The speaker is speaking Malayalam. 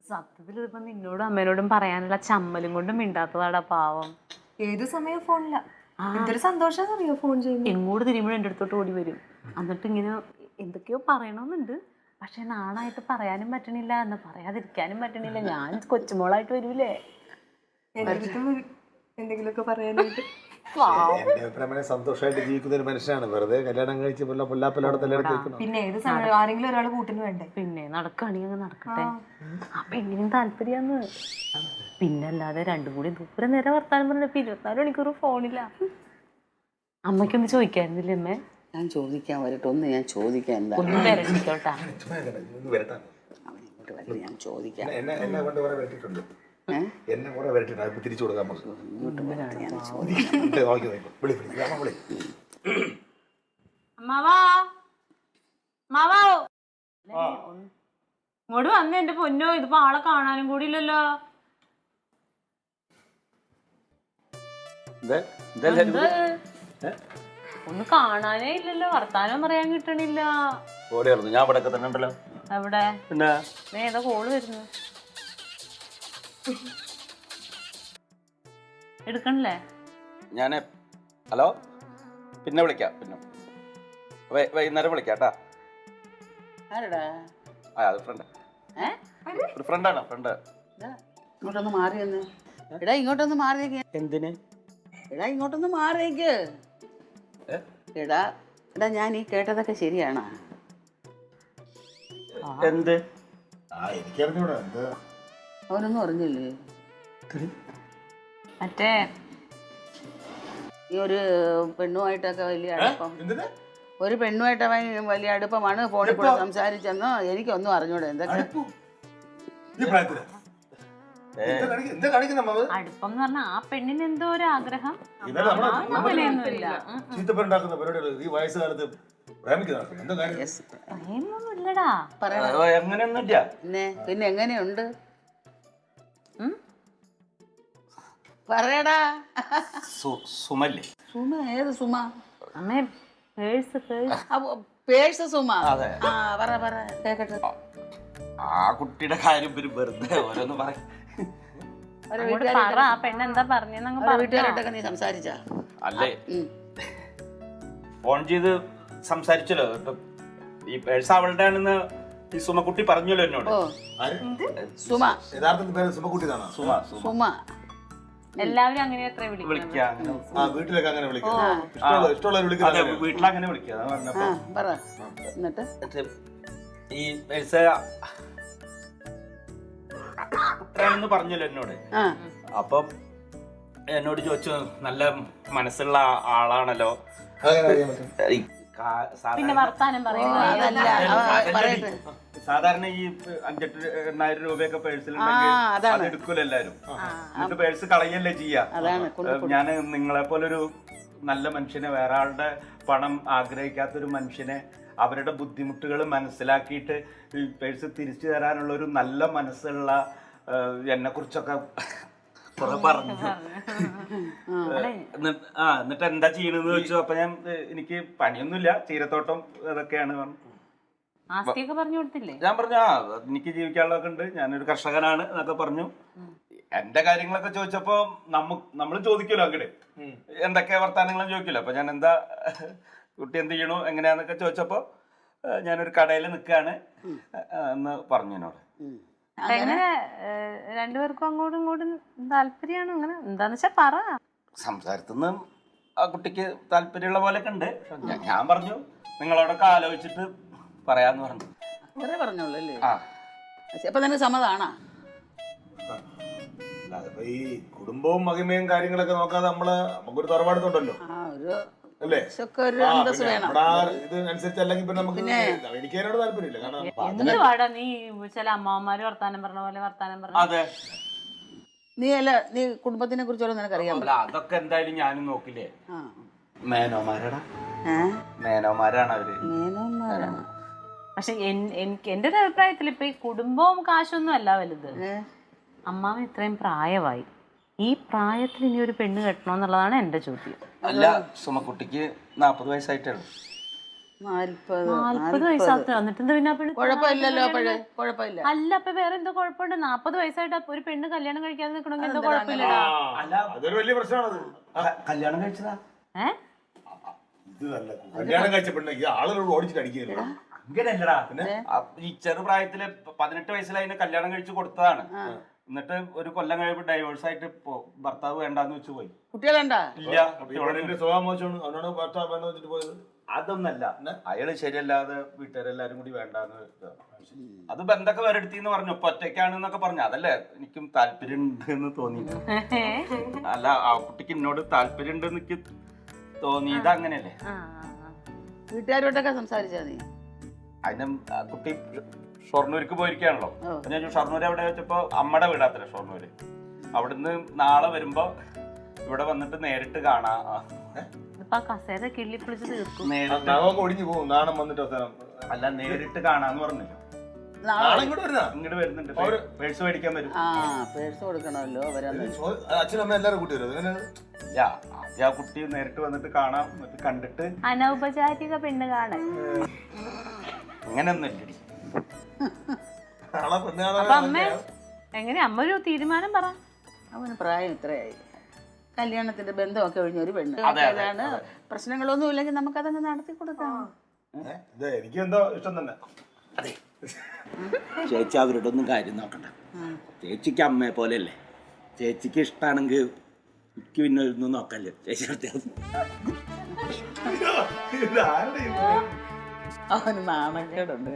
സത്യത്തിൽ ഇതിപ്പോ നിന്നോടും അമ്മേനോടും പറയാനുള്ള ചമ്മലും കൊണ്ടും മിണ്ടാത്തതാടാ പാവം. ഏത് സമയം ഫോണില്ല. എന്തൊരു സന്തോഷം അറിയോ ഫോൺ ചെയ്യുമ്പോൾ. എങ്ങോട്ട് തിരിയുമ്പോഴും എൻ്റെ അടുത്തോട്ട് ഓടി വരും. എന്നിട്ട് ഇങ്ങനെ എന്തൊക്കെയോ പറയണമെന്നുണ്ട്, പക്ഷെ നാണായിട്ട് പറയാനും പറ്റണില്ല, എന്ന് പറയാതിരിക്കാനും പറ്റണില്ല. ഞാൻ കൊച്ചുമോളായിട്ട് വരൂലേ എന്തെങ്കിലുമൊക്കെ പറയാനായിട്ട്. സന്തോഷമായിട്ട് ജീവിക്കുന്ന ഒരു മനുഷ്യനാണ്. വെറുതെ കല്യാണം കഴിച്ച് പിന്നെ ഏത് സമയം ആരെങ്കിലും ഒരാൾ കൂട്ടിന് വേണ്ടേ. പിന്നെ നടക്കുകയാണെങ്കിൽ അങ്ങ് നടക്കട്ടെ. ആ പെണ്ണിനും താല്പര്യാന്ന്. പിന്നല്ലാതെ രണ്ടും കൂടി ദൂരെ നേരെ വർത്താനം പറഞ്ഞപ്പോ 24 മണിക്കൂർ ഫോണില്ല. അമ്മയ്ക്കൊന്ന് ചോദിക്കായിരുന്നില്ലേ അമ്മേ? ഞാൻ ചോദിക്കാൻ വരട്ടെ, ഞാൻ ചോദിക്കാം. എന്താ ഒന്ന് വരട്ടിക്കോട്ടാ. ഞാൻ ചോദിക്കാം. എന്നെ കുറെ വരട്ടിട്ടുണ്ട്, തിരിച്ചു കൊടുക്കാം. ഇങ്ങോട്ട് വന്ന് എന്റെ പൊന്നോ, ഇതിപ്പോ ആളെ കാണാനും കൂടി ഇല്ലല്ലോ. ഒന്ന് കാണാനേ ഇല്ലല്ലോ, വർത്താനം പറയാൻ കിട്ടണില്ല. ഞാൻ ഇവിടെ തന്നെ ഉണ്ടല്ലോ. എവിടെ? പിന്നെ ഏതാ കോള് വരുന്നു? എടുക്കണല്ലേ? ഞാൻ ഹലോ, പിന്നെ വിളിക്കാം. പിന്നെ വൈകുന്നേരം വിളിക്കാട്ടാ. ആരടാ? അത് ഫ്രണ്ട്, ഒരു ഫ്രണ്ടാണ്. ഫ്രണ്ട് ഇങ്ങോട്ടൊന്ന് മാറിയെന്ന്. എടാ ഇങ്ങോട്ടൊന്ന് മാറിയേക്ക്. എന്തിന്? എടാ ഇങ്ങോട്ടൊന്ന് മാറിയേക്ക്. എടാ എടാ ഞാൻ ഈ കേട്ടതൊക്കെ ശരിയാണോ? എന്ത്? അവനൊന്നും അറിഞ്ഞില്ലേ? മറ്റേ ഈ ഒരു പെണ്ണുമായിട്ടൊക്കെ വലിയ അടുപ്പം, ഒരു പെണ്ണുമായിട്ട് അവൻ വലിയ അടുപ്പമാണ്, ഫോണിൽ കൂടെ സംസാരിച്ചെന്നോ എനിക്കൊന്നും അറിഞ്ഞൂടെ. എന്തൊക്കെ അടുപ്പം എന്ന് പറഞ്ഞാ ആ പെണ്ണിന് എന്തോ ഒരു ആഗ്രഹം. അങ്ങനെയൊന്നുമില്ല. പ്രേമൊന്നുമില്ലടാ. അങ്ങനെയൊന്നുമില്ല. പിന്നെ എങ്ങനെയുണ്ട് പറയടാ. സുമല്ലേ? സുമ? ഏത് സുമ? അമ്മേ പേഴ്സ് സുമ. ആ പറ പറ കേക്കട്ടെ. ആ കുട്ടിയുടെ കാര്യം വെറുതെ ഓരോന്ന് പറയും. പെണ്ണെന്താ പറഞ്ഞെന്നങ്ങ് വീട്ടുകാരോട്ടൊക്കെ നീ സംസാരിച്ചാ? അല്ലേ, ഫോൺ ചെയ്ത് സംസാരിച്ചല്ലോ. ഈ പേഴ്സ് അവളുടെ ആണെന്ന് ഈ സുമക്കുട്ടി പറഞ്ഞല്ലോ എന്നോട്. സുമ, സുമ സുമ. എല്ലാവരും അങ്ങനെ എത്ര വിളിക്കാം. വീട്ടിലൊക്കെ വീട്ടിലങ്ങനെ വിളിക്കാം. എന്നിട്ട് ഈ പേഴ്സ് കുട്ടിയാണെന്ന് പറഞ്ഞല്ലോ എന്നോട്. അപ്പം എന്നോട് ചോദിച്ചു, നല്ല മനസ്സുള്ള ആളാണല്ലോ. സാധാരണ ഈ 5-8,000 രൂപയൊക്കെ പേഴ്സിലുണ്ടെങ്കിൽ അത് എടുക്കൂല എല്ലാരും. എന്നിട്ട് പേഴ്സ് കളയല്ലേ ചെയ്യാ. ഞാൻ നിങ്ങളെ പോലൊരു നല്ല മനുഷ്യനെ, വേറെ ആളുടെ പണം ആഗ്രഹിക്കാത്തൊരു മനുഷ്യനെ, അവരുടെ ബുദ്ധിമുട്ടുകൾ മനസ്സിലാക്കിയിട്ട് ഈ പേഴ്സ് തിരിച്ചു തരാനുള്ള ഒരു നല്ല മനസ്സുള്ള എന്നെ കുറിച്ചൊക്കെ കുറെ പറഞ്ഞു. എന്നിട്ട് എന്താ ചെയ്യണെന്ന് ചോദിച്ചു. അപ്പൊ ഞാൻ എനിക്ക് പണിയൊന്നുമില്ല, ചീരത്തോട്ടം അതൊക്കെയാണ് പറഞ്ഞു. ഞാൻ പറഞ്ഞു എനിക്ക് ജീവിക്കാനുള്ളതൊക്കെ ഉണ്ട്, ഞാനൊരു കർഷകനാണ് എന്നൊക്കെ പറഞ്ഞു. എന്റെ കാര്യങ്ങളൊക്കെ ചോദിച്ചപ്പോ നമ്മൾ ചോദിക്കുമല്ലോ അങ്ങോട്ട്, എന്തൊക്കെ വർത്താനങ്ങളും ചോദിക്കുമല്ലോ. അപ്പൊ ഞാൻ എന്താ കുട്ടി എന്ത് ചെയ്യണു എങ്ങനെയാന്നൊക്കെ ചോദിച്ചപ്പോ ഞാനൊരു കടയിൽ നിൽക്കുകയാണ് എന്ന് പറഞ്ഞു എന്നോട്. രണ്ടുപേർക്കും അങ്ങോട്ടും ഇങ്ങോട്ടും താല്പര്യമാണ്. അങ്ങനെ എന്താന്ന് വെച്ചാ പറ. സംസാരത്തിന്ന് ആ കുട്ടിക്ക് താല്പര്യമുള്ള പോലെയൊക്കെ ഉണ്ട്. ഞാൻ പറഞ്ഞു നിങ്ങളോടൊക്കെ ആലോചിച്ചിട്ട് പറയാന്ന് പറഞ്ഞു. അത്രേ പറഞ്ഞോളൂ അല്ലേ? അപ്പൊ നിനക്ക് സമ്മതാണോ? ഈ കുടുംബവും മഹിമയും കാര്യങ്ങളൊക്കെ നോക്കാതെ നമുക്കൊരു തറവാടുന്നുണ്ടല്ലോ അല്ലേ? ഇതിനനുസരിച്ച് അല്ലെങ്കിൽ എനിക്ക് അതിനോട് താല്പര്യമില്ല. എന്തുവാടാ നീ ചില അമ്മാവന്മാര് വർത്താനം പറഞ്ഞ പോലെ വർത്താനം പറഞ്ഞു. അതെ, നീ കുടുംബത്തിനെ കുറിച്ചുള്ള നിനക്കറിയാം. അതൊക്കെ എന്തായാലും ഞാനും നോക്കില്ലേ. മേനോമാരാണ് അവര്. പക്ഷെ എന്റെ ഒരു അഭിപ്രായത്തിൽ ഇപ്പൊ ഈ കുടുംബവും കാശൊന്നും അല്ല വലുത്. അമ്മാവൻ ഇത്രയും പ്രായമായി, ഈ പ്രായത്തിൽ ഇനി ഒരു പെണ്ണ് കെട്ടണോന്നുള്ളതാണ് എന്റെ ചോദ്യം. അല്ല, സുമക്കുട്ടിക്ക് 40 വയസ്സായിട്ടേ ഉള്ളൂ. 40 വയസ്സാത്ത എന്നിട്ട് എന്താ പിന്നെ ആ പെണ്ണ് കുഴപ്പമില്ലല്ലോ അപ്പോഴേ, കുഴപ്പമില്ല. അല്ല അപ്പൊ വേറെ എന്തോ കുഴപ്പമുണ്ട്? 40 വയസ്സായിട്ട് അപ്പൊ ഒരു പെണ്ണ് കല്യാണം കഴിക്കാതെ നിൽക്കണമെങ്കിൽ എന്തോ കുഴപ്പമില്ലടാ. അല്ല അതൊരു വലിയ പ്രശ്നമാണത്. കല്യാണം കഴിച്ചതാ. ഇത് നല്ല കല്യാണം കഴിച്ച പെണ്ണ് ഈ ആളുകളോട് ഓടിച്ചിട്ട് അടിക്കുകയല്ലോ. അങ്ങനെയല്ലടാ. ഈ ചെറുപ്രായത്തില് 18 വയസ്സിൽ അതിനെ കല്യാണം കഴിച്ച് കൊടുത്തതാണ്. എന്നിട്ട് ഒരു കൊല്ലം കഴിയുമ്പോൾ ഡൈവേഴ്സ് ആയിട്ട് ഭർത്താവ് വേണ്ടാന്ന് വെച്ച് പോയി. കുട്ടികളുണ്ടാ? ഇല്ല. സ്വഭാവം മോശമാണ്. അവനാണ് ഭർത്താവ് വേണ്ട വെച്ചിട്ട് പോയത്. അതൊന്നല്ല, അയാള് ശരിയല്ലാതെ വീട്ടുകാരെല്ലാരും കൂടി വേണ്ടാന്ന്. അത് ബന്ധമൊക്കെ വരെടുത്തിന്ന് പറഞ്ഞു, ഇപ്പൊ ഒറ്റയ്ക്കാണെന്നൊക്കെ പറഞ്ഞു. അതല്ലേ എനിക്കും താല്പര്യം ഉണ്ട് എന്ന് തോന്നി. അല്ല, ആ കുട്ടിക്ക് എന്നോട് താല്പര്യം ഉണ്ട് എനിക്ക് തോന്നി. ഇത് അങ്ങനെയല്ലേ? വീട്ടുകാരോട്ടൊക്കെ സംസാരിച്ചാ നീ? അതിന് കുട്ടി ഷൊർണൂർക്ക് പോയിരിക്കുകയാണല്ലോ. അപ്പൊ ഞാൻ ഷൊർണൂർ എവിടെ വെച്ചപ്പോ അമ്മയുടെ വീടാത്ര ഷൊർണൂര്. അവിടുന്ന് നാളെ വരുമ്പോ ഇവിടെ വന്നിട്ട് നേരിട്ട് കാണാ. കസേര കിള്ളി പിടിച്ച് തീർക്കും. ഒടിഞ്ഞു പോകും നാണം വന്നിട്ട് അവസാനം. അല്ല, നേരിട്ട് കാണാന്ന് പറഞ്ഞല്ലോ. ഇങ്ങോട്ട് വരുന്നുണ്ട്, പേഴ്സ് മേടിക്കാൻ വരും. പേഴ്സ് കൊടുക്കണമല്ലോ അച്ഛനമ്മ എല്ലാരും കൂട്ടി വരും. ഇല്ല, ആദ്യം ആ കുട്ടി നേരിട്ട് വന്നിട്ട് കാണാം, എന്നിട്ട് കണ്ടിട്ട്. അനൗപചാരിക പെണ്ണ് കാണാൻ അങ്ങനെയൊന്നും ഇല്ലടി. അപ്പൊ അമ്മ എങ്ങനെ അമ്മ ഒരു തീരുമാനം പറ. അവന് പ്രായം ഇത്രയായി, കല്യാണത്തിന്റെ ബന്ധമൊക്കെ ഒഴിഞ്ഞ ഒരു പെണ്ണ്. അതാണ് പ്രശ്നങ്ങളൊന്നും ഇല്ലെങ്കിൽ നമുക്കതങ്ങ് നടത്തി കൊടുക്കാം. എനിക്ക് എന്തോ ഇഷ്ടം തന്നെ. അതെ, ചേച്ചി അവരുടെ ഒന്നും കാര്യം നോക്കണ്ട. ചേച്ചിക്ക് അമ്മയെ പോലെയല്ലേ. ചേച്ചിക്ക് ഇഷ്ടമാണെങ്കിൽ എനിക്ക് പിന്നെ ഒന്നും നോക്കല്ലേ. ചേച്ചി അവന് നാണക്കേടുണ്ട്.